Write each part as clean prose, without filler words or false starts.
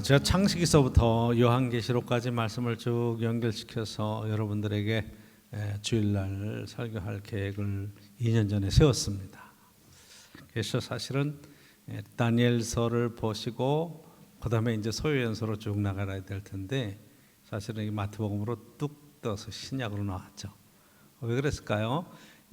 제가 창세기서부터 요한계시록까지 말씀을 쭉 연결시켜서 여러분들에게 주일날 설교할 계획을 2년 전에 세웠습니다. 그래서 사실은 다니엘서를 보시고 그 다음에 이제 소요연서로 쭉 나가야 될 텐데 사실은 이 마태복음으로 뚝 떠서 신약으로 나왔죠. 왜 그랬을까요?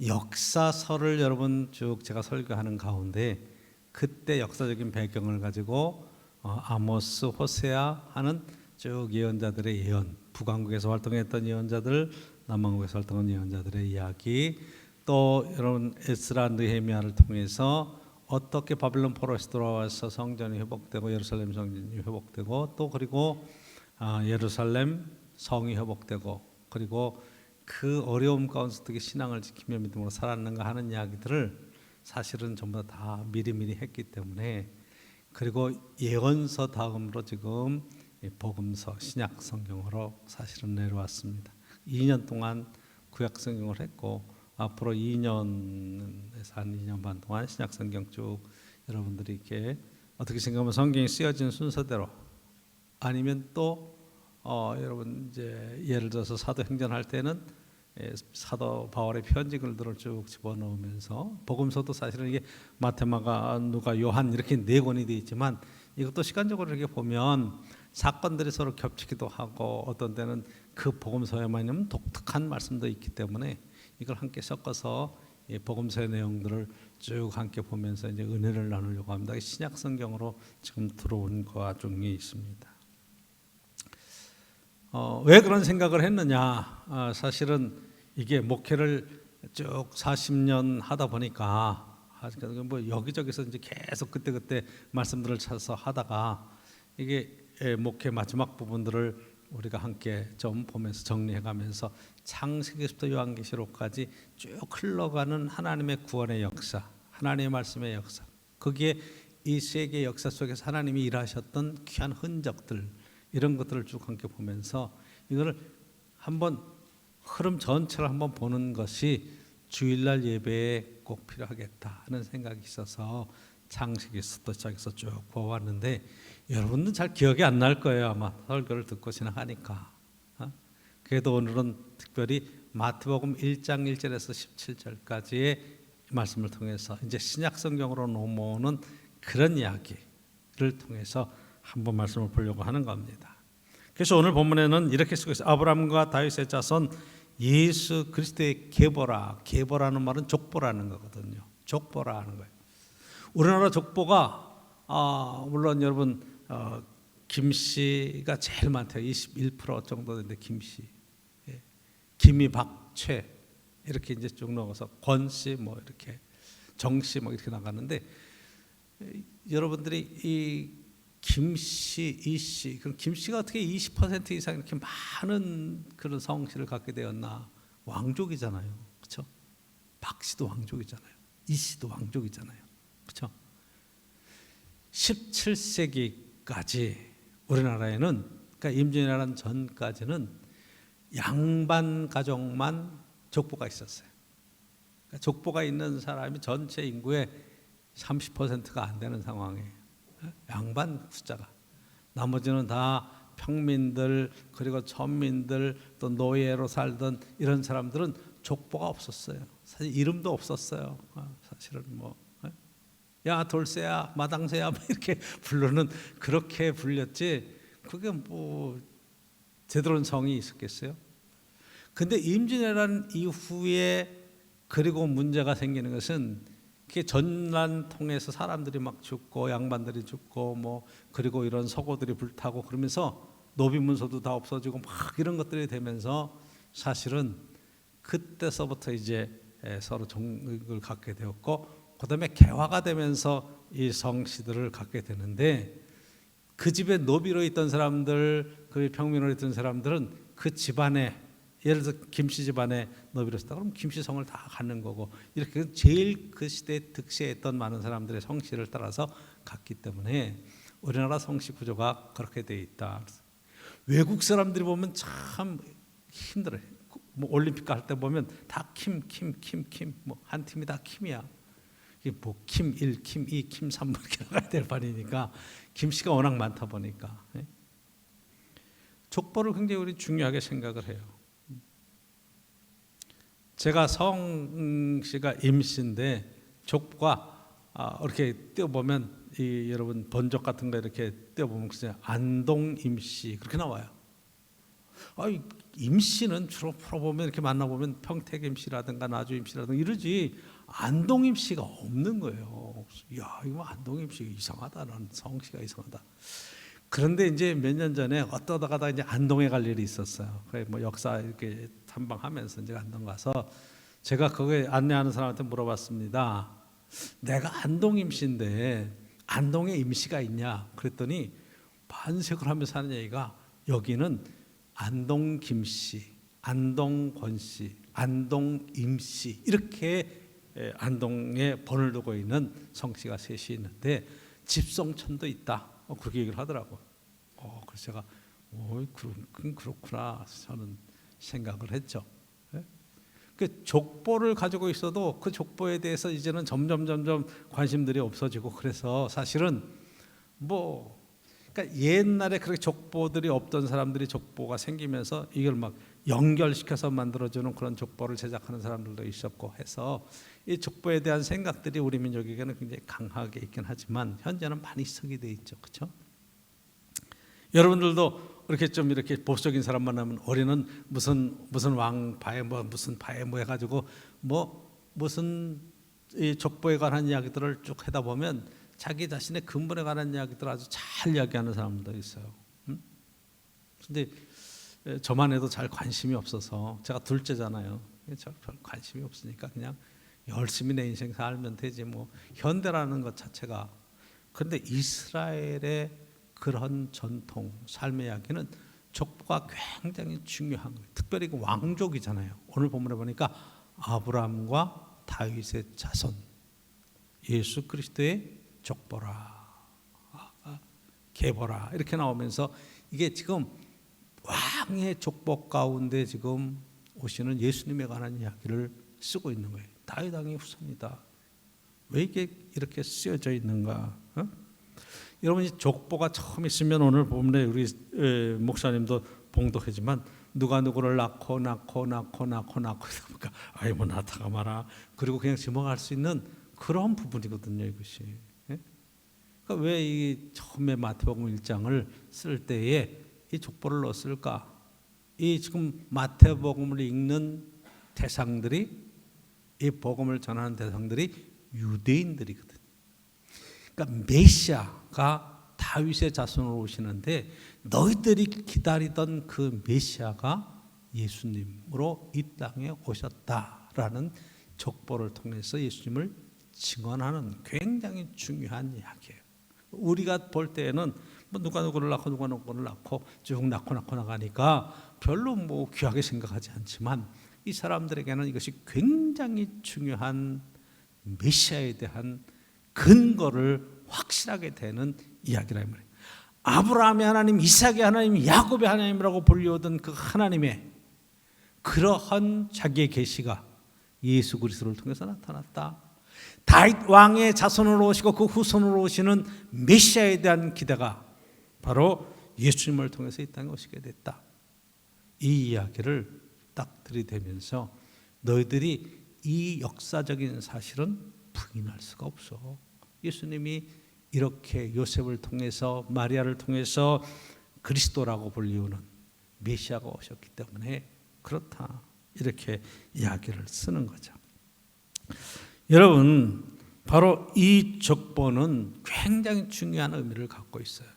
역사서를 여러분 쭉 제가 설교하는 가운데 그때 역사적인 배경을 가지고 아모스, 호세아 하는 쭉 예언자들의 예언, 북왕국에서 활동했던 예언자들, 남왕국에서 활동한 예언자들의 이야기, 또 여러분 에스라, 느헤미야를 통해서 어떻게 바빌론 포로에서 돌아와서 성전이 회복되고 예루살렘 성전이 회복되고 또 그리고 예루살렘 성이 회복되고 그리고 그 어려움 가운데서 어떻게 신앙을 지키며 믿음으로 살았는가 하는 이야기들을 사실은 전부 다 미리미리 했기 때문에, 그리고 예언서 다음으로 지금 복음서 신약 성경으로 사실은 내려왔습니다. 2년 동안 구약 성경을 했고 앞으로 2년에서 한 2년 반 동안 신약 성경 쭉 여러분들이 이렇게 어떻게 생각하면 성경이 쓰여진 순서대로, 아니면 또 여러분 이제 예를 들어서 사도행전 할 때는 사도 바울의 편지글들을 쭉 집어넣으면서, 복음서도 사실은 이게 마태, 마가, 누가, 요한 이렇게 네 권이 되어 있지만 이것도 시간적으로 이렇게 보면 사건들이 서로 겹치기도 하고 어떤 때는 그 복음서에만 있는 독특한 말씀도 있기 때문에 이걸 함께 섞어서 복음서의 내용들을 쭉 함께 보면서 이제 은혜를 나누려고 합니다. 신약 성경으로 지금 들어온 것 중에 있습니다. 왜 그런 생각을 했느냐? 사실은 이게 목회를 쭉 40년 하다 보니까 뭐 여기저기서 이제 계속 그때 말씀들을 찾아서 하다가 이게 목회 마지막 부분들을 우리가 함께 좀 보면서 정리해가면서 창세기부터 요한계시록까지 쭉 흘러가는 하나님의 구원의 역사, 하나님의 말씀의 역사, 거기에 이 세계 역사 속에서 하나님이 일하셨던 귀한 흔적들, 이런 것들을 쭉 함께 보면서 이거를 한번 흐름 전체를 한번 보는 것이 주일날 예배에 꼭 필요하겠다 하는 생각이 있어서 창세기부터 시작해서 쭉 보았는데 여러분은 잘 기억이 안 날 거예요. 아마 설교를 듣고 지나가니까. 그래도 오늘은 특별히 마태복음 1장 1절에서 17절까지의 말씀을 통해서 이제 신약 성경으로 넘어오는 그런 이야기를 통해서 한번 말씀을 보려고 하는 겁니다. 그래서 오늘 본문에는 이렇게 쓰고 있어요. 아브라함과 다윗의 자손 예수 그리스도의 계보라. 계보라는 말은 족보라는 거거든요. 족보라는 거예요. 우리나라 족보가 물론 여러분 김씨가 제일 많대요. 21% 정도 되는데 김씨, 김이, 박, 최 이렇게 이제 쭉 넣어서 권씨 뭐 이렇게 정씨 뭐 이렇게 나가는데, 여러분들이 이 김씨, 이씨, 그럼 김씨가 어떻게 20% 이상 이렇게 많은 그런 성씨를 갖게 되었나? 왕족이잖아요, 그렇죠? 박씨도 왕족이잖아요, 이씨도 왕족이잖아요, 그렇죠? 17세기까지 우리나라에는, 그러니까 임진왜란 전까지는 양반 가족만 족보가 있었어요. 그러니까 족보가 있는 사람이 전체 인구의 30%가 안 되는 상황이에요. 양반 숫자가. 나머지는 다 평민들, 그리고 천민들, 또 노예로 살던 이런 사람들은 족보가 없었어요. 사실 이름도 없었어요. 사실은 뭐 야 돌쇠야, 마당새야 이렇게 부르는, 그렇게 불렸지 그게 뭐 제대로 된 성이 있었겠어요? 근데 임진왜란 이후에 그리고 문제가 생기는 것은 그게 전란 통해서 사람들이 막 죽고 양반들이 죽고 뭐 그리고 이런 서고들이 불타고 그러면서 노비문서도 다 없어지고 막 이런 것들이 되면서 사실은 그때서부터 이제 서로 정을 갖게 되었고, 그다음에 개화가 되면서 이 성씨들을 갖게 되는데, 그 집에 노비로 있던 사람들, 그 평민으로 있던 사람들은 그 집안에, 예를 들어 김씨 집안에 노비로 있다 그러면 김씨성을 다 갖는 거고, 이렇게 제일 그 시대에 득세했던 많은 사람들의 성씨를 따라서 갔기 때문에 우리나라 성씨 구조가 그렇게 돼 있다. 외국 사람들이 보면 참 힘들어요. 뭐 올림픽 갈 때 보면 다 킴, 뭐 한 팀이 다 킴이야. 이게 뭐 김 1, 김 2, 김 3 이렇게 나가야 될 판이니까 김씨가 워낙 많다 보니까 족보를 굉장히 우리 중요하게 생각을 해요. 제가 성씨가 임씨인데 족보가 이렇게 떼어보면 여러분 번적 같은 거 이렇게 떼어보면 그냥 안동 임씨 그렇게 나와요. 임씨는 주로 풀어보면 이렇게 만나보면 평택 임씨라든가 나주 임씨라든가 이러지 안동 임씨가 없는 거예요. 야, 이거 안동 임씨가 이상하다. 나는 성씨가 이상하다. 그런데 이제 몇 년 전에 어떠다가 이제 안동에 갈 일이 있었어요. 뭐 역사 이렇게 탐방하면서 이제 안동 가서 제가 거기에 안내하는 사람한테 물어봤습니다. 내가 안동 임씨인데 안동에 임씨가 있냐? 그랬더니 반색을 하면서 하는 얘기가 여기는 안동 김씨, 안동 권씨, 안동 임씨 이렇게 안동에 번을 두고 있는 성씨가 셋이 있는데 집성천도 있다. 그렇게 얘기를 하더라고. 그래서 제가 그렇구나 저는 생각을 했죠. 그 족보를 가지고 있어도 그 족보에 대해서 이제는 점점 관심들이 없어지고 그래서 사실은 그러니까 옛날에 그렇게 족보들이 없던 사람들이 족보가 생기면서 이걸 막 연결시켜서 만들어주는 그런 족보를 제작하는 사람들도 있었고 해서 이 족보에 대한 생각들이 우리 민족에게는 굉장히 강하게 있긴 하지만 현재는 많이 썩이 돼 있죠, 그렇죠? 여러분들도 이렇게 좀 이렇게 보수적인 사람 만나면 올해는 무슨 왕파에 무슨 파에 해가지고 무슨 이 족보에 관한 이야기들을 쭉 하다 보면 자기 자신의 근본에 관한 이야기들을 아주 잘 이야기하는 사람도 있어요. 근데 저만 해도 잘 관심이 없어서 제가 둘째잖아요. 별 관심이 없으니까 그냥 열심히 내 인생 살면 되지 뭐 현대라는 것 자체가. 그런데 이스라엘의 그런 전통 삶의 이야기는 족보가 굉장히 중요한 거예요. 특별히 그 왕족이잖아요. 오늘 본문에 보니까 아브라함과 다윗의 자손 예수 그리스도의 족보라 계보라 이렇게 나오면서 이게 지금 왕의 족보 가운데 지금 오시는 예수님에 관한 이야기를 쓰고 있는 거예요. 다윗 왕의 후손이다. 왜 이게 이렇게 쓰여져 있는가? 여러분이 족보가 처음 있으면 오늘 본문에 우리 목사님도 봉독하지만 누가 누구를 낳고 아이 뭐 낳다가 말아 그리고 그냥 지목할 수 있는 그런 부분이거든요. 이것이. 그러니까 왜 이 처음에 마태복음 1장을 쓸 때에 이 족보를 넣었을까? 이 지금 마태복음을 읽는 대상들이 이 복음을 전하는 대상들이 유대인들이거든. 그러니까 메시아가 다윗의 자손으로 오시는데 너희들이 기다리던 그 메시아가 예수님으로 이 땅에 오셨다라는 족보를 통해서 예수님을 증언하는 굉장히 중요한 이야기예요. 우리가 볼 때에는 누가 누구를 낳고 쭉 낳고 나가니까 별로 귀하게 생각하지 않지만 이 사람들에게는 이것이 굉장히 중요한 메시아에 대한 근거를 확실하게 되는 이야기라 말이에요. 아브라함의 하나님, 이삭의 하나님, 야곱의 하나님이라고 불리우던 그 하나님의 그러한 자기의 계시가 예수 그리스도를 통해서 나타났다. 다윗 왕의 자손으로 오시고 그 후손으로 오시는 메시아에 대한 기대가 바로 예수님을 통해서 이 땅에 오시게 됐다. 이 이야기를 딱 들이대면서 너희들이 이 역사적인 사실은 부인할 수가 없어. 예수님이 이렇게 요셉을 통해서 마리아를 통해서 그리스도라고 불리우는 메시아가 오셨기 때문에 그렇다. 이렇게 이야기를 쓰는 거죠. 여러분, 바로 이 족보는 굉장히 중요한 의미를 갖고 있어요.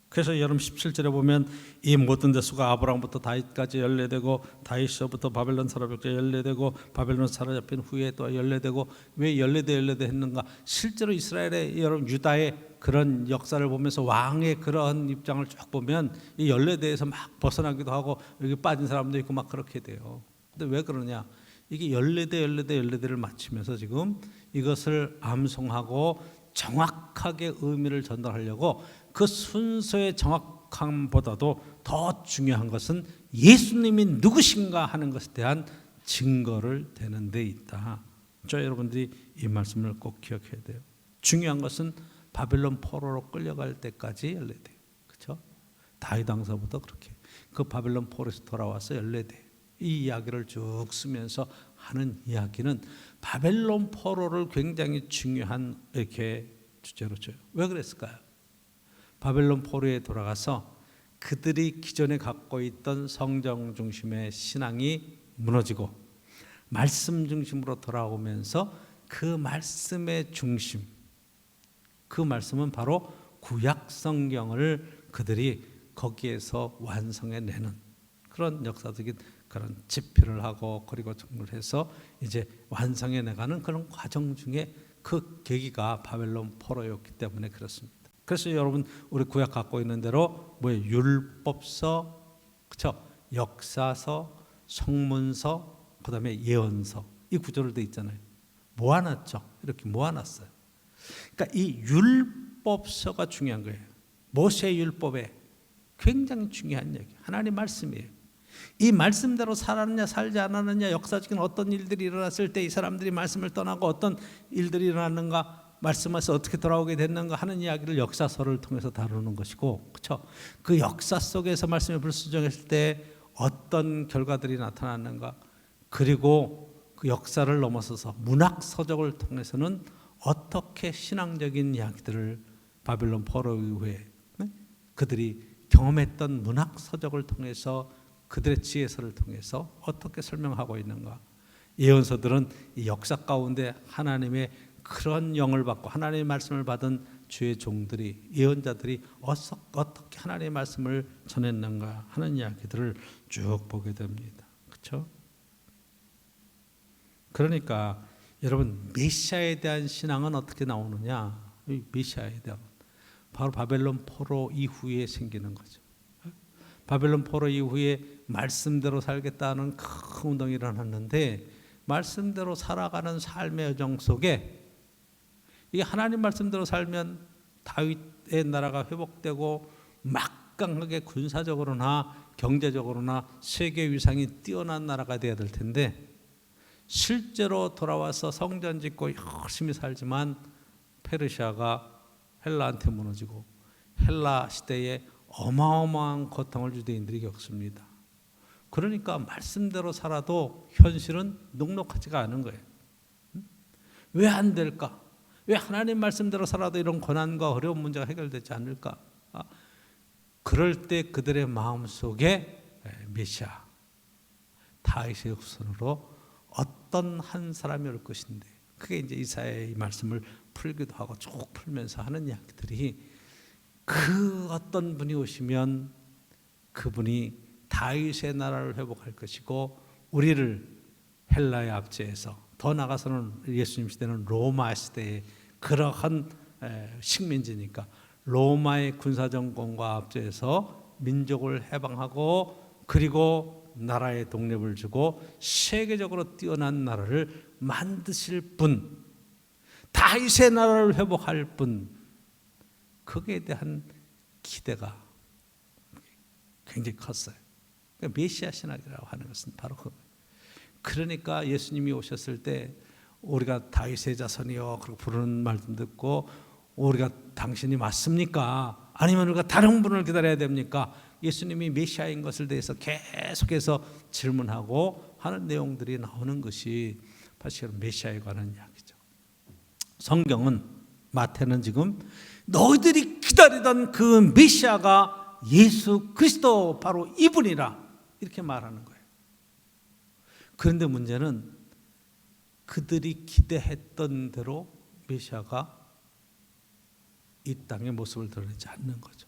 그래서 여러분 17절에 보면 이 모든 대수가 아브라함부터 다윗까지 연례되고 다윗서부터 바벨론 사로잡혀 연례되고 바벨론 사로잡힌 후에 또 연례되고 왜 연례돼 했는가? 실제로 이스라엘의 여러분 유다의 그런 역사를 보면서 왕의 그런 입장을 쭉 보면 이 연례대에서 막 벗어나기도 하고 여기 빠진 사람도 있고 막 그렇게 돼요. 근데 왜 그러냐? 이게 연례대를 맞추면서 지금 이것을 암송하고 정확하게 의미를 전달하려고 그 순서의 정확함보다도 더 중요한 것은 예수님이 누구신가 하는 것에 대한 증거를 대는 데 있다. 저 여러분들이 이 말씀을 꼭 기억해야 돼요. 중요한 것은 바벨론 포로로 끌려갈 때까지 열려야 돼요. 그렇죠? 다윗 왕서부터 그렇게 그 바벨론 포로에서 돌아와서 열려야 돼요. 이 이야기를 쭉 쓰면서 하는 이야기는 바벨론 포로를 굉장히 중요한 이렇게 주제로 줘요. 왜 그랬을까요? 바벨론 포로에 돌아가서 그들이 기존에 갖고 있던 성경 중심의 신앙이 무너지고 말씀 중심으로 돌아오면서 그 말씀의 중심, 그 말씀은 바로 구약 성경을 그들이 거기에서 완성해내는 그런 역사적인 그런 집필을 하고 그리고 정리를 해서 이제 완성해내가는 그런 과정 중에 그 계기가 바벨론 포로였기 때문에 그렇습니다. 그래서 여러분 우리 구약 갖고 있는 대로 뭐예요? 율법서, 그렇죠? 역사서, 성문서, 그다음에 예언서 이 구조로 돼 있잖아요. 모아놨죠. 이렇게 모아놨어요. 그러니까 이 율법서가 중요한 거예요. 모세 율법에 굉장히 중요한 얘기. 하나님 말씀이에요. 이 말씀대로 살았느냐 살지 않았느냐 역사적인 어떤 일들이 일어났을 때 이 사람들이 말씀을 떠나고 어떤 일들이 일어났는가 말씀에서 어떻게 돌아오게 됐는가 하는 이야기를 역사서를 통해서 다루는 것이고 그렇죠? 그 역사 속에서 말씀이 불순종했을 때 어떤 결과들이 나타났는가 그리고 그 역사를 넘어서서 문학 서적을 통해서는 어떻게 신앙적인 이야기들을 바벨론 포로 이후에 그들이 경험했던 문학 서적을 통해서 그들의 지혜서를 통해서 어떻게 설명하고 있는가. 예언서들은 이 역사 가운데 하나님의 그런 영을 받고 하나님의 말씀을 받은 주의 종들이 예언자들이 어떻게 하나님의 말씀을 전했는가 하는 이야기들을 쭉 보게 됩니다. 그렇죠? 그러니까 여러분 메시아에 대한 신앙은 어떻게 나오느냐? 메시아에 대한 바로 바벨론 포로 이후에 생기는 거죠. 바벨론 포로 이후에 말씀대로 살겠다는 큰 운동이 일어났는데 말씀대로 살아가는 삶의 여정 속에 이 하나님 말씀대로 살면 다윗의 나라가 회복되고 막강하게 군사적으로나 경제적으로나 세계 위상이 뛰어난 나라가 돼야 될 텐데 실제로 돌아와서 성전 짓고 열심히 살지만 페르시아가 헬라한테 무너지고 헬라 시대에 어마어마한 고통을 유대인들이 겪습니다. 그러니까 말씀대로 살아도 현실은 녹록하지가 않은 거예요. 왜 안 될까? 왜 하나님 말씀대로 살아도 이런 고난과 어려운 문제가 해결되지 않을까? 그럴 때 그들의 마음속에 메시아 다윗의 후손으로 어떤 한 사람이 올 것인데 그게 이제 이사야의 말씀을 풀기도 하고 쭉 풀면서 하는 이야기들이 그 어떤 분이 오시면 그분이 다윗의 나라를 회복할 것이고 우리를 헬라의 압제에서 더 나아가서는 예수님 시대는 로마 시대의 그러한 식민지니까 로마의 군사정권과 압제에서 민족을 해방하고 그리고 나라의 독립을 주고 세계적으로 뛰어난 나라를 만드실 분 다윗의 나라를 회복할 분 거기에 대한 기대가 굉장히 컸어요. 그러니까 메시아 신학이라고 하는 것은 바로 그. 그러니까 예수님이 오셨을 때 우리가 다윗의 자손이요 그렇게 부르는 말씀 듣고 우리가 당신이 맞습니까? 아니면 우리가 다른 분을 기다려야 됩니까? 예수님이 메시아인 것을 대해서 계속해서 질문하고 하는 내용들이 나오는 것이 사실 메시아에 관한 이야기죠. 성경은 마태는 지금 너희들이 기다리던 그 메시아가 예수 그리스도 바로 이분이라 이렇게 말하는 거예요. 그런데 문제는 그들이 기대했던 대로 메시아가 이 땅의 모습을 드러내지 않는 거죠.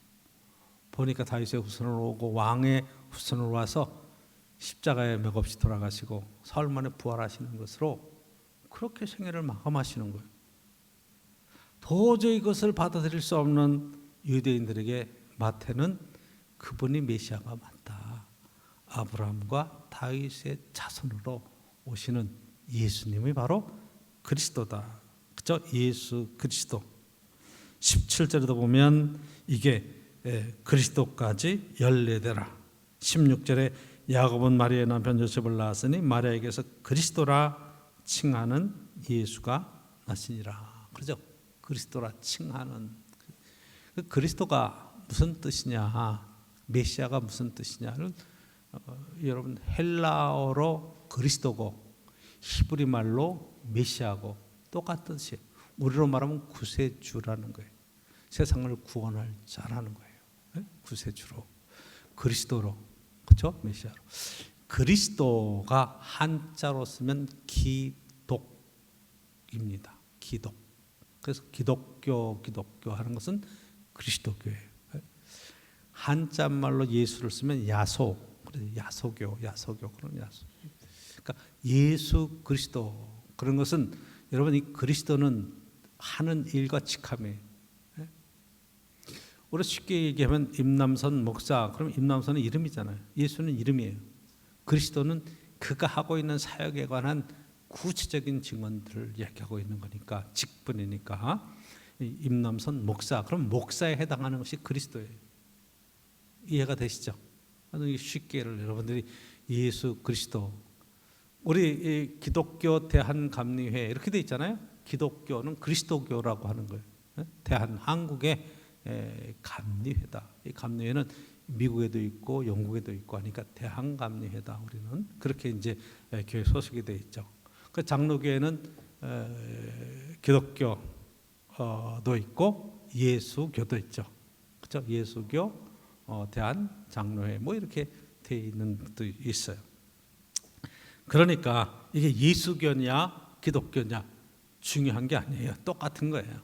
보니까 다윗의 후손으로 오고 왕의 후손으로 와서 십자가에 맥없이 돌아가시고 사흘 만에 부활하시는 것으로 그렇게 생애를 마감하시는 거예요. 도저히 그것을 받아들일 수 없는 유대인들에게 마태는 그분이 메시아가 맞다. 아브라함과 다윗의 자손으로 오시는 예수님이 바로 그리스도다. 그죠? 예수 그리스도. 17절에도 보면 이게 그리스도까지 14대라. 16절에 야곱은 마리아의 남편 요셉을 낳았으니 마리아에게서 그리스도라 칭하는 예수가 낫으니라. 그렇죠? 그리스도라 칭하는 그 그리스도가 무슨 뜻이냐, 메시아가 무슨 뜻이냐를 여러분 헬라어로 그리스도고 히브리 말로 메시아고 똑같은 뜻이에요. 우리로 말하면 구세주라는 거예요. 세상을 구원할 자라는 거예요. 네? 구세주로, 그리스도로, 그렇죠? 메시아로. 그리스도가 한자로 쓰면 기독입니다. 기독. 그래서 기독교 하는 것은 그리스도교예요. 한자 말로 예수를 쓰면 야소, 그래서 야소교 그런 야소. 그러니까 예수 그리스도 그런 것은 여러분 이 그리스도는 하는 일과 직함이에요. 우리 쉽게 얘기하면 임남선 목사, 그럼 임남선은 이름이잖아요. 예수는 이름이에요. 그리스도는 그가 하고 있는 사역에 관한 구체적인 증언들을 이야기하고 있는 거니까 직분이니까 임남선 목사, 그럼 목사에 해당하는 것이 그리스도예요. 이해가 되시죠? 쉽게 여러분들이 예수 그리스도, 우리 기독교 대한감리회 이렇게 돼 있잖아요. 기독교는 그리스도교라고 하는 거예요. 대한 한국의 감리회다. 이 감리회는 미국에도 있고 영국에도 있고 하니까 대한감리회다. 우리는 그렇게 이제 교회 소속이 돼 있죠. 그 장로교회는 기독교도 있고 예수교도 있죠. 그렇죠? 예수교, 대한장로회 뭐 이렇게 돼 있는 것도 있어요. 그러니까 이게 예수교냐 기독교냐 중요한 게 아니에요. 똑같은 거예요.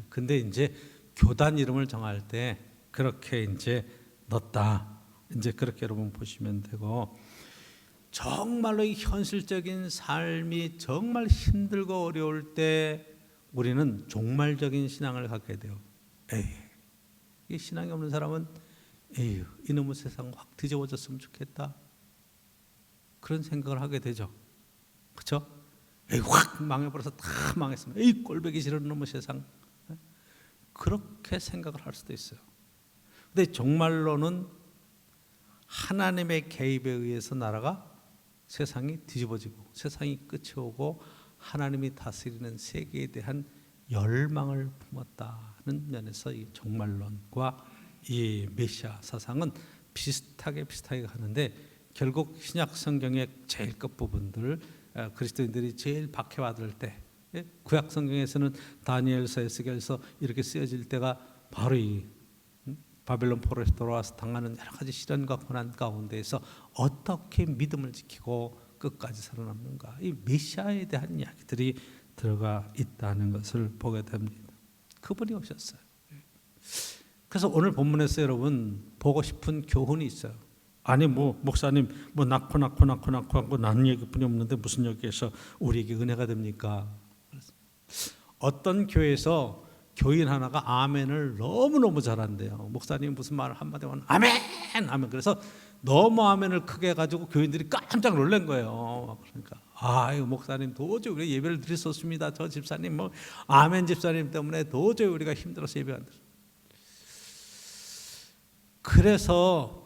근데 이제 교단 이름을 정할 때 그렇게 이제 넣었다. 이제 그렇게 여러분 보시면 되고, 정말로 이 현실적인 삶이 정말 힘들고 어려울 때 우리는 종말적인 신앙을 갖게 돼요. 이 신앙이 없는 사람은 에휴, 이놈의 세상 확 뒤집어졌으면 좋겠다. 그런 생각을 하게 되죠. 그렇죠? 확 망해버려서 다 망했으면 에이 꼴보기 싫은 놈의 세상. 그렇게 생각을 할 수도 있어요. 근데 정말로는 하나님의 개입에 의해서 나라가 세상이 뒤집어지고 세상이 끝이 오고 하나님이 다스리는 세계에 대한 열망을 품었다는 면에서 이 종말론과 이 메시아 사상은 비슷하게 가는데, 결국 신약 성경의 제일 끝부분들 그리스도인들이 제일 박해받을 때, 구약 성경에서는 다니엘서, 에스겔서 이렇게 쓰여질 때가 바로 이 바벨론 포로에서 돌아와서 당하는 여러 가지 시련과 고난 가운데에서 어떻게 믿음을 지키고 끝까지 살아남는가, 이 메시아에 대한 이야기들이 들어가 있다는 것을 보게 됩니다. 그분이 오셨어요. 그래서 오늘 본문에서 여러분 보고 싶은 교훈이 있어요. 아니 목사님 낳고 하고 나는 얘기뿐이 없는데 무슨 여기에서 우리에게 은혜가 됩니까? 어떤 교회에서 교인 하나가 아멘을 너무너무 잘한대요. 목사님 무슨 말을 한마디 하면 아멘. 그래서 너무 아멘을 크게 해가지고 교인들이 깜짝 놀란 거예요. 그러니까 아유 목사님 도저히 우리 예배를 드릴 수 없습니다. 저 집사님 아멘 집사님 때문에 도저히 우리가 힘들어서 예배 안 드려요. 그래서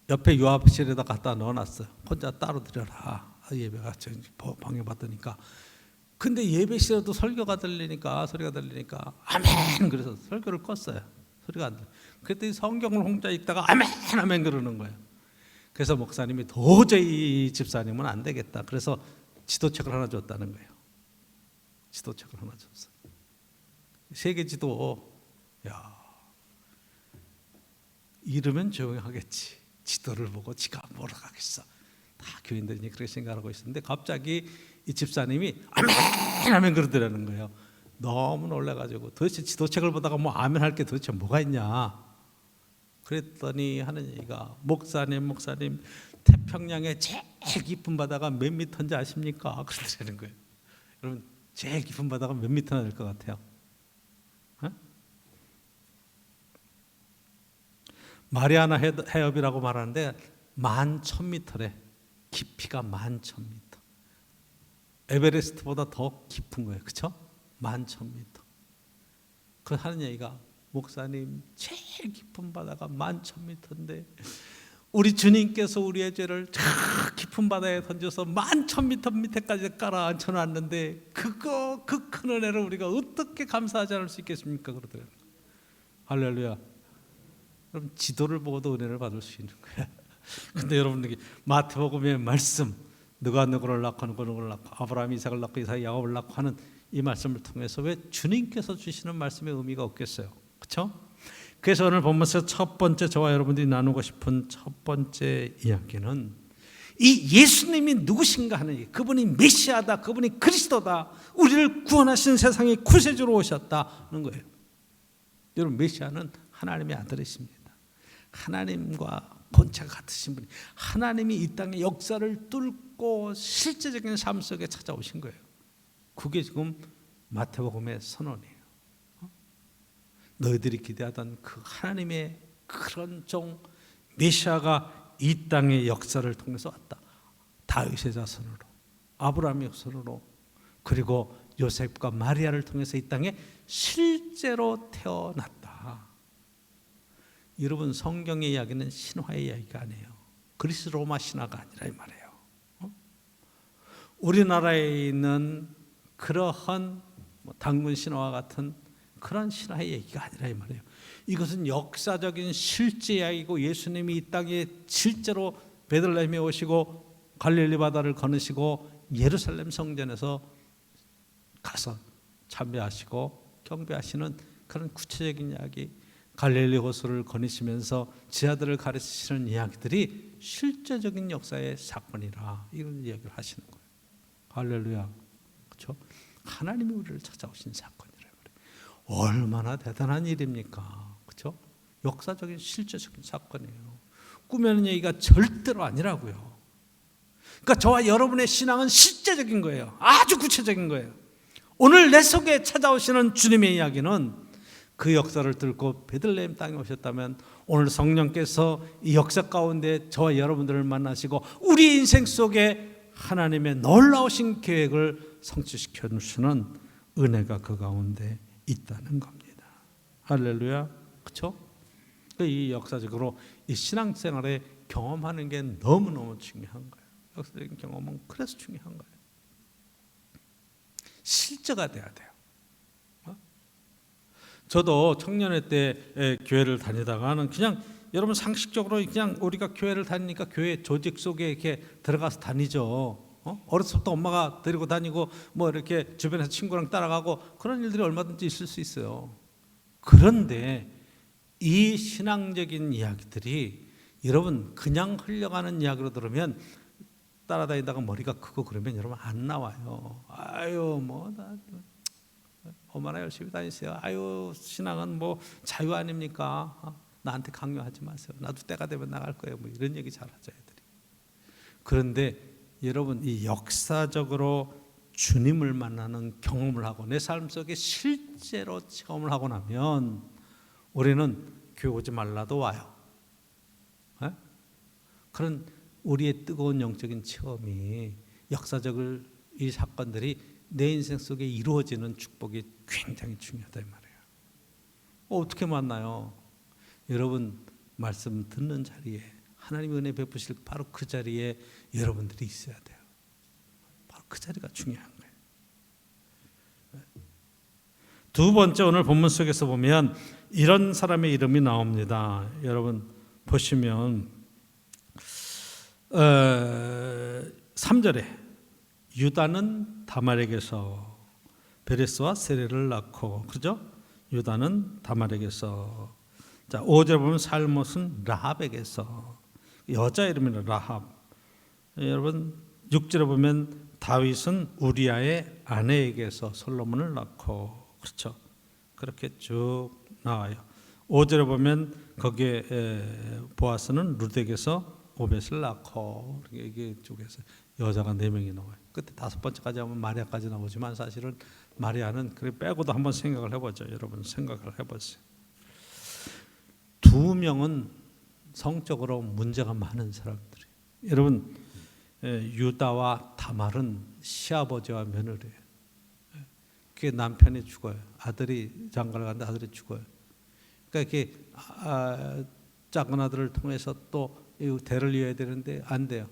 옆에 유압실에다 갖다 넣어놨어요. 혼자 따로 드려라. 예배가 방해받으니까. 근데 예배실에도 소리가 들리니까 아멘. 그래서 설교를 껐어요. 소리가 안 들려. 그랬더니 성경을 혼자 읽다가 아멘 그러는 거예요. 그래서 목사님이 도저히 집사님은 안 되겠다. 그래서 지도책을 하나 줬다는 거예요. 지도책을 하나 줬어요. 세계 지도. 야, 이러면 조용히 하겠지. 지도를 보고 지가 뭐라 하겠어. 다 교인들이 그렇게 생각하고 있었는데 갑자기 이 집사님이 아멘 그러더라는 거예요. 너무 놀라가지고 도대체 지도책을 보다가 아멘 할 게 도대체 뭐가 있냐. 그랬더니 하는 얘기가 목사님 태평양의 제일 깊은 바다가 몇 미터인지 아십니까? 그러더라는 거예요. 여러분 제일 깊은 바다가 몇 미터나 될 것 같아요? 마리아나 해협이라고 말하는데 11,000m래. 깊이가 11,000m. 에베레스트보다 더 깊은 거예요. 그렇죠? 11,000m. 그래서 하는 얘기가 목사님 제일 깊은 바다가 11,000m인데 우리 주님께서 우리의 죄를 저 깊은 바다에 던져서 11,000m 밑에까지 깔아 앉혀놨는데 그 큰 은혜를 우리가 어떻게 감사하지 않을 수 있겠습니까? 그러더라고요. 할렐루야. 그럼 지도를 보고도 은혜를 받을 수 있는 거야. 근데 여러분들이 마태복음의 말씀, 누가 누구를 낳고 누구를 낳고 아브라함 이삭을 낳고 이삭 야곱을 낳고 하는 이 말씀을 통해서 왜 주님께서 주시는 말씀의 의미가 없겠어요? 그렇죠? 그래서 오늘 본문에서 첫 번째 저와 여러분들이 나누고 싶은 첫 번째 이야기는 이 예수님이 누구신가 하는 얘기, 그분이 메시아다, 그분이 그리스도다, 우리를 구원하신 세상의 구세주로 오셨다는 거예요. 여러분, 메시아는 하나님의 아들이십니다. 하나님과 본체가 같으신 분이, 하나님이 이 땅의 역사를 뚫고 실제적인 삶 속에 찾아오신 거예요. 그게 지금 마태복음의 선언이에요. 너희들이 기대하던 그 하나님의 그런 종 메시아가 이 땅의 역사를 통해서 왔다. 다윗의 자손으로, 아브라함의 자손으로, 그리고 요셉과 마리아를 통해서 이 땅에 실제로 태어났다. 여러분, 성경의 이야기는 신화의 이야기가 아니에요. 그리스 로마 신화가 아니라 이 말이에요. 우리나라에 있는 그러한 단군 신화와 같은 그런 신화의 얘기가 아니라 이 말이에요. 이것은 역사적인 실제 이야기고, 예수님이 이 땅에 실제로 베들레헴에 오시고 갈릴리 바다를 거느시고 예루살렘 성전에서 가서 참배하시고 경배하시는 그런 구체적인 이야기, 갈릴리 호수를 거니시면서 지하들을 가르치시는 이야기들이 실제적인 역사의 사건이라, 이런 이야기를 하시는 거예요. 할렐루야. 그렇죠? 하나님이 우리를 찾아오신 사건이라. 얼마나 대단한 일입니까? 그렇죠? 역사적인 실제적인 사건이에요. 꾸며낸 얘기가 절대로 아니라고요. 그러니까 저와 여러분의 신앙은 실제적인 거예요. 아주 구체적인 거예요. 오늘 내 속에 찾아오시는 주님의 이야기는 그 역사를 뚫고 베들레헴 땅에 오셨다면, 오늘 성령께서 이 역사 가운데 저와 여러분들을 만나시고 우리 인생 속에 하나님의 놀라우신 계획을 성취시켜 주시는 은혜가 그 가운데 있다는 겁니다. 할렐루야. 그렇죠? 이 역사적으로 이 신앙생활에 경험하는 게 너무너무 중요한 거예요. 역사적인 경험은 그래서 중요한 거예요. 실제가 돼야 돼요. 저도 청년회 때 교회를 다니다가는 그냥 여러분 상식적으로 그냥 우리가 교회를 다니니까 교회 조직 속에 이렇게 들어가서 다니죠. 어렸을 때부터 엄마가 데리고 다니고 뭐 이렇게 주변에서 친구랑 따라가고 그런 일들이 얼마든지 있을 수 있어요. 그런데 이 신앙적인 이야기들이 여러분 그냥 흘려가는 이야기로 들으면 따라다니다가 머리가 크고 그러면 여러분 안 나와요. 아유 뭐 얼마나 열심히 다니세요. 아유 신앙은 뭐 자유 아닙니까? 나한테 강요하지 마세요. 나도 때가 되면 나갈 거예요. 뭐 이런 얘기 잘하죠 애들이. 그런데 여러분, 이 역사적으로 주님을 만나는 경험을 하고 내 삶 속에 실제로 체험을 하고 나면 우리는 교회 오지 말라도 와요. 에? 그런 우리의 뜨거운 영적인 체험이, 역사적인 이 사건들이 내 인생 속에 이루어지는 축복이 굉장히 중요하다 이 말이에요. 어떻게 만나요? 여러분 말씀 듣는 자리에, 하나님의 은혜 베푸실 바로 그 자리에 여러분들이 있어야 돼요. 바로 그 자리가 중요한 거예요. 두 번째, 오늘 본문 속에서 보면 이런 사람의 이름이 나옵니다. 여러분 보시면 3절에 유다는 다말에게서 베레스와 세레를 낳고, 그죠? 유다는 다말에게서. 자, 5절 보면 살못은 라합에게서, 여자 이름이라 라합. 여러분 6절에 보면 다윗은 우리아의 아내에게서 솔로몬을 낳고, 그렇죠? 그렇게 쭉 나와요. 5절에 보면 거기에 보아스는 룻에게서 오벳을 낳고, 이게 쪽에서 여자가 4명이 나와요. 그때 5번째까지 하면 마리아까지 나오지만 사실은 마리아는 그래 빼고도 한번 생각을 해보죠. 여러분 생각을 해보세요. 2명은 성적으로 문제가 많은 사람들이. 여러분 유다와 다말은 시아버지와 며느리예요. 그게 남편이 죽어요. 아들이 장가를 갔는데 아들이 죽어요. 그러니까 이렇게 작은 아들을 통해서 또 이 대를 이어야 되는데 안 돼요.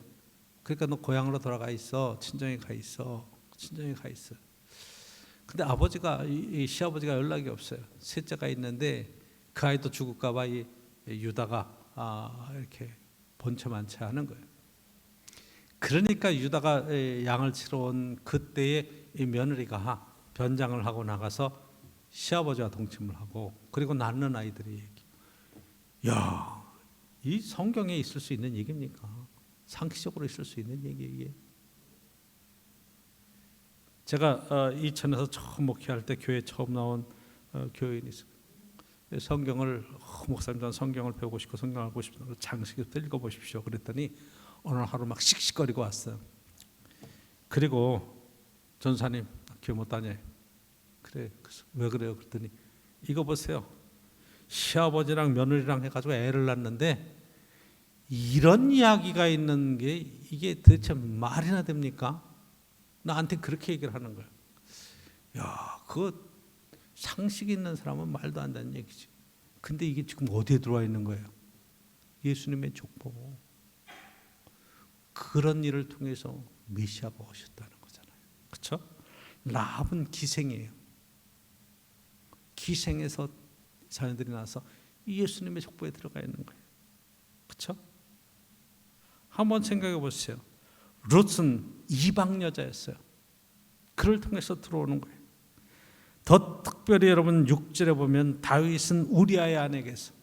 그러니까 너 고향으로 돌아가 있어. 친정에 가 있어. 친정에 가 있어. 근데 아버지가 이 시아버지가 연락이 없어요. 셋째가 있는데 그 아이도 죽을까봐 이 유다가 이렇게 번체만체 하는 거예요. 그러니까 유다가 양을 치러 온 그때에 이 며느리가 변장을 하고 나가서 시아버지와 동침을 하고 그리고 낳는 아이들이 얘기. 야, 이 성경에 있을 수 있는 얘기입니까? 상식적으로 있을 수 있는 얘기 이게. 제가 이천에서 처음 목회할 때 교회 처음 나온 교인이 있어요. 성경을 목사님 전 성경을 배우고 싶고 성경을 알고 싶다고 장식부터 읽어보십시오. 그랬더니 어느 하루 막 씩씩거리고 왔어요. 그리고 전사님 교회 못 다녀요. 그래 왜 그래요? 그랬더니 이거 보세요. 시아버지랑 며느리랑 해가지고 애를 낳는데 이런 이야기가 있는 게 이게 도대체 말이나 됩니까? 나한테 그렇게 얘기를 하는 거예요. 야, 그거 상식 있는 사람은 말도 안 되는 얘기지. 근데 이게 지금 어디에 들어와 있는 거예요? 예수님의 족보. 그런 일을 통해서 메시아가 오셨다는 거잖아요. 그렇죠? 라합은 기생이에요. 기생에서 자녀들이 나서 예수님의 족보에 들어가 있는 거예요. 그렇죠? 한번 생각해 보세요. 룻은 이방 여자였어요. 그를 통해서 들어오는 거예요. 더 특별히 여러분 6절에 보면 다윗은 우리아의 아내에게서,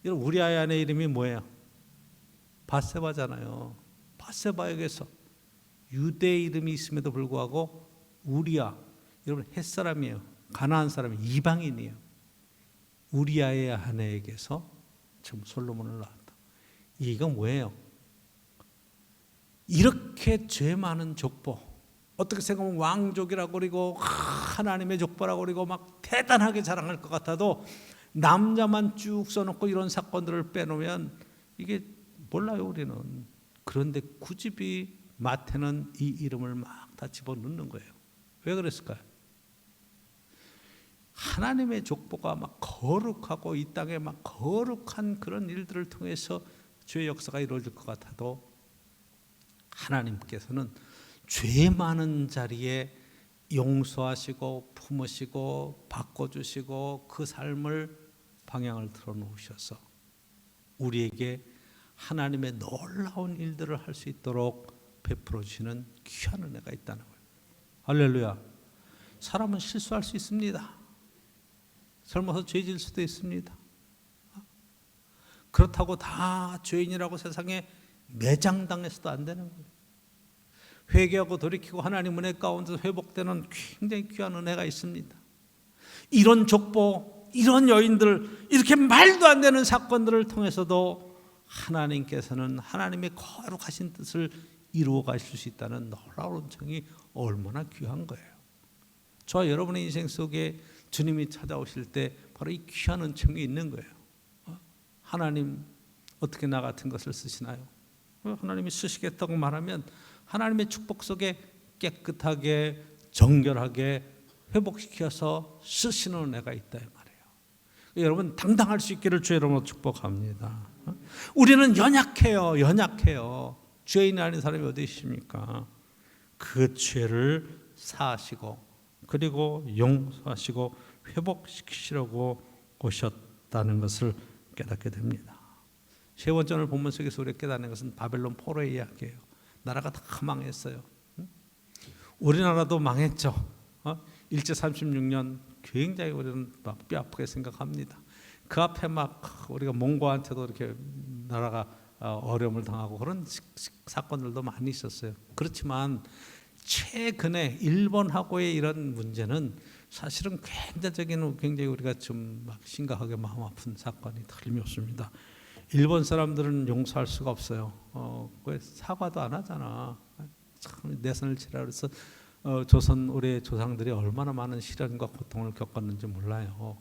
우리아의 아내 이름이 뭐예요? 바세바잖아요. 바세바에게서 유대 이름이 있음에도 불구하고 우리아, 여러분 햇사람이에요. 가나안 사람이 이방인이에요. 우리아의 아내에게서 지금 솔로몬을 낳았다. 이건 뭐예요? 이렇게 죄 많은 족보, 어떻게 생각하면 왕족이라고 그러고 하나님의 족보라고 그러고 막 대단하게 자랑할 것 같아도 남자만 쭉 써놓고 이런 사건들을 빼놓으면 이게 몰라요 우리는. 그런데 굳이 마태는 이 이름을 막 다 집어넣는 거예요. 왜 그랬을까요? 하나님의 족보가 막 거룩하고 이 땅에 막 거룩한 그런 일들을 통해서 죄의 역사가 이루어질 것 같아도 하나님께서는 죄 많은 자리에 용서하시고 품으시고 바꿔주시고 그 삶을 방향을 틀어놓으셔서 우리에게 하나님의 놀라운 일들을 할 수 있도록 베풀어 주시는 귀한 은혜가 있다는 거예요. 할렐루야. 사람은 실수할 수 있습니다. 젊어서 죄 질 수도 있습니다. 그렇다고 다 죄인이라고 세상에 매장당해서도 안 되는 거예요. 회개하고 돌이키고 하나님 은혜 가운데서 회복되는 굉장히 귀한 은혜가 있습니다. 이런 족보, 이런 여인들, 이렇게 말도 안 되는 사건들을 통해서도 하나님께서는 하나님의 거룩하신 뜻을 이루어 가실 수 있다는 놀라운 은총이 얼마나 귀한 거예요. 저와 여러분의 인생 속에 주님이 찾아오실 때 바로 이 귀한 은총이 있는 거예요. 하나님 어떻게 나 같은 것을 쓰시나요? 하나님이 쓰시겠다고 말하면 하나님의 축복 속에 깨끗하게 정결하게 회복시켜서 쓰시는 은혜가 있다 이 말이에요. 여러분 당당할 수 있기를 주의 이름으로 축복합니다. 우리는 연약해요. 죄인 아닌 사람이 어디 있습니까? 그 죄를 사하시고 그리고 용서하시고 회복시키시려고 오셨다는 것을 깨닫게 됩니다. 세 번째 오늘 본문 속에서 우리가 깨닫는 것은 바벨론 포로의 이야기예요. 나라가 다 망했어요. 우리나라도 망했죠. 일제 36년 굉장히 우리는 막 뼈 아프게 생각합니다. 그 앞에 막 우리가 몽고한테도 이렇게 나라가 어려움을 당하고 그런 사건들도 많이 있었어요. 그렇지만 최근에 일본하고의 이런 문제는 사실은 굉장히 우리가 좀 막 심각하게 마음 아픈 사건이 틀림없습니다. 일본 사람들은 용서할 수가 없어요. 왜 사과도 안 하잖아. 참 내선을 치라 그래서 조선 우리의 조상들이 얼마나 많은 시련과 고통을 겪었는지 몰라요.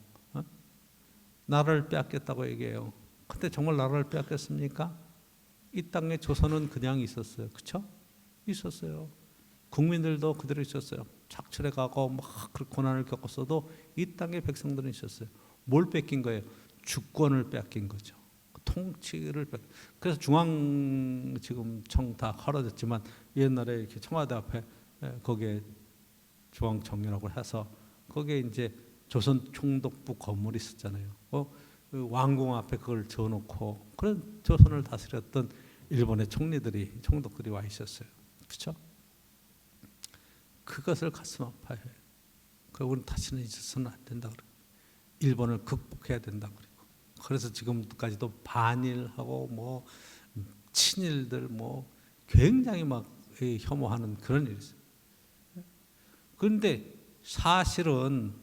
나라를 빼앗겼다고 얘기해요. 근데 정말 나라를 빼앗겼습니까? 이 땅에 조선은 그냥 있었어요. 그렇죠? 있었어요. 국민들도 그대로 있었어요. 착출해 가고 막 그 고난을 겪었어도 이 땅의 백성들은 있었어요. 뭘 뺏긴 거예요? 주권을 빼앗긴 거죠. 통치를 그래서 중앙 지금 청 다 갈아졌지만 옛날에 이렇게 청와대 앞에 거기에 중앙청이라고 해서 거기에 이제 조선 총독부 건물이 있었잖아요. 그 왕궁 앞에 그걸 지어놓고 그런 조선을 다스렸던 일본의 총독들이 와 있었어요. 그렇죠? 그것을 가슴 아파해요. 그리고 우리는 다시는 잊어서는 안 된다 그래요. 일본을 극복해야 된다 그리고 그래서 지금까지도 반일하고 뭐 친일들 뭐 굉장히 막 혐오하는 그런 일이 있어요. 그런데 사실은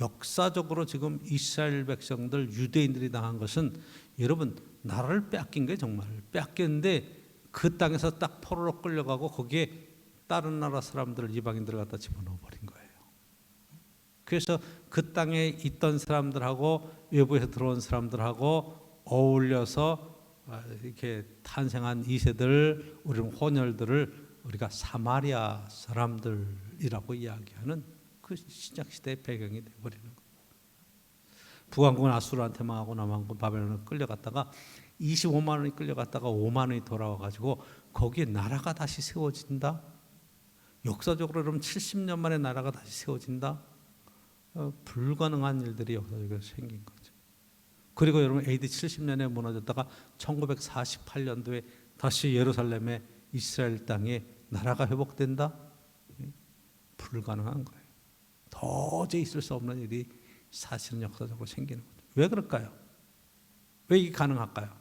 역사적으로 지금 이스라엘 백성들 유대인들이 당한 것은 여러분 나라를 뺏긴 게 정말 뺏겼는데 그 땅에서 딱 포로로 끌려가고 거기에 다른 나라 사람들을 이방인들을 갖다 집어넣어 버린 거예요. 그래서 그 땅에 있던 사람들하고 외부에서 들어온 사람들하고 어울려서 이렇게 탄생한 2세들 우리는 혼혈들을 우리가 사마리아 사람들이라고 이야기하는 그 신약 시대의 배경이 되어버리는 거예요. 북왕국은 아수르한테 망하고 남왕국은 바벨론을 끌려갔다가 25만 원이 끌려갔다가 5만 원이 돌아와가지고 거기에 나라가 다시 세워진다. 역사적으로 그럼 70년 만에 나라가 다시 세워진다. 불가능한 일들이 역사적으로 생긴 거죠. 그리고 여러분 AD 70년에 무너졌다가 1948년도에 다시 예루살렘의 이스라엘 땅에 나라가 회복된다? 불가능한 거예요. 도저히 있을 수 없는 일이 사실은 역사적으로 생기는 거죠. 왜 그럴까요? 왜 이게 가능할까요?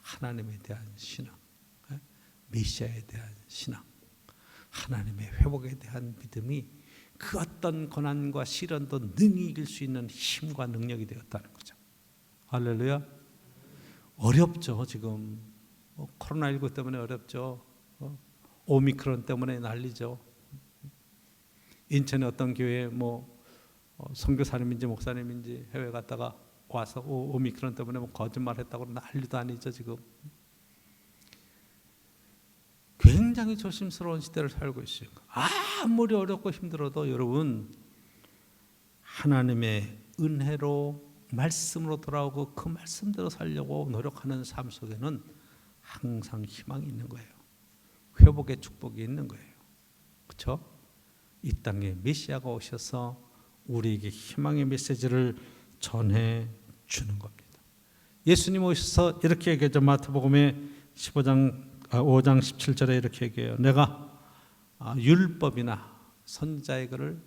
하나님에 대한 신앙, 메시아에 대한 신앙, 하나님의 회복에 대한 믿음이 그 어떤 고난과 시련도 능히 이길 수 있는 힘과 능력이 되었다는 거죠. 할렐루야. 어렵죠. 지금 코로나19 때문에 어렵죠. 오미크론 때문에 난리죠. 인천의 어떤 교회 선교사님인지 목사님인지 해외 갔다가 와서 오미크론 때문에 거짓말했다고 난리도 아니죠. 지금 굉장히 조심스러운 시대를 살고 있어요. 아무리 어렵고 힘들어도 여러분 하나님의 은혜로 말씀으로 돌아오고 그 말씀대로 살려고 노력하는 삶 속에는 항상 희망이 있는 거예요. 회복의 축복이 있는 거예요. 그렇죠? 이 땅에 메시아가 오셔서 우리에게 희망의 메시지를 전해 주는 겁니다. 예수님 오셔서 이렇게 얘기하죠. 마태복음의 5장 17절에 이렇게 얘기해요. 내가 율법이나 선지자의 글을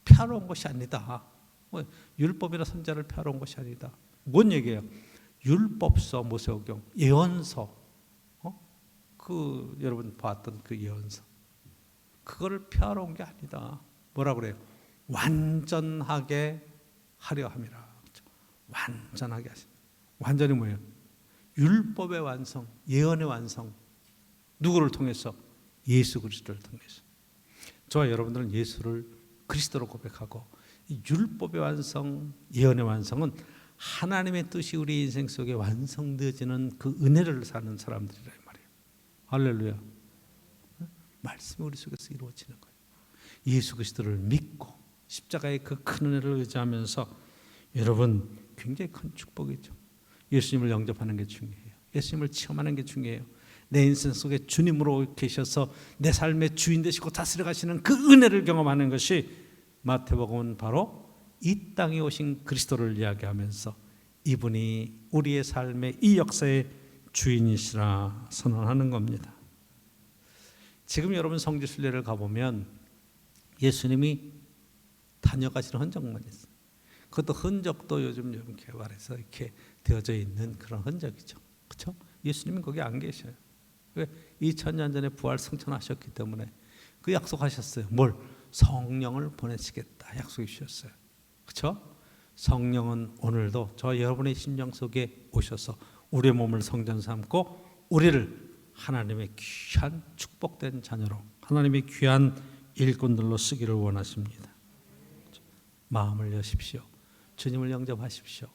펴러 온 것이 아니다. 율법이나 선지자를 펴러 온 것이 아니다. 뭔 얘기예요? 율법서, 모세오경, 예언서, 여러분 봤던 그 예언서, 그거를 펴러 온 게 아니다. 뭐라 그래요? 완전하게 하려 함이라. 그렇죠? 완전하게 하신다. 완전히 뭐예요? 율법의 완성, 예언의 완성. 누구를 통해서? 예수 그리스도를 통해서. 저와 여러분들은 예수를 그리스도로 고백하고 이 율법의 완성, 예언의 완성은 하나님의 뜻이 우리 인생 속에 완성되어지는 그 은혜를 사는 사람들이란 말이에요. 할렐루야. 말씀이 우리 속에서 이루어지는 거예요. 예수 그리스도를 믿고 십자가의 그 큰 은혜를 의지하면서 여러분 굉장히 큰 축복이죠. 예수님을 영접하는 게 중요해요. 예수님을 체험하는 게 중요해요. 내 인생 속에 주님으로 계셔서 내 삶의 주인 되시고 다스려 가시는 그 은혜를 경험하는 것이 마태복음은 바로 이 땅에 오신 그리스도를 이야기하면서 이분이 우리의 삶의 이 역사의 주인이시라 선언하는 겁니다. 지금 여러분 성지순례를 가보면 예수님이 다녀가시는 흔적만 있어요. 그것도 흔적도 요즘 개발해서 이렇게 되어져 있는 그런 흔적이죠. 그렇죠? 예수님은 거기 안 계셔요. 왜? 2000년 전에 부활 승천하셨기 때문에 그 약속하셨어요. 뭘? 성령을 보내시겠다 약속해 주셨어요. 그렇죠? 성령은 오늘도 저 여러분의 심령 속에 오셔서 우리의 몸을 성전 삼고 우리를 하나님의 귀한 축복된 자녀로 하나님의 귀한 일꾼들로 쓰기를 원하십니다. 마음을 여십시오. 주님을 영접하십시오.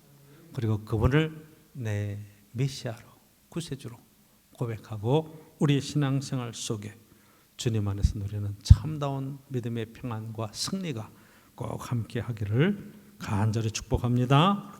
그리고 그분을 내 메시아로 구세주로 고백하고 우리의 신앙생활 속에 주님 안에서 누리는 참다운 믿음의 평안과 승리가 꼭 함께 하기를 간절히 축복합니다.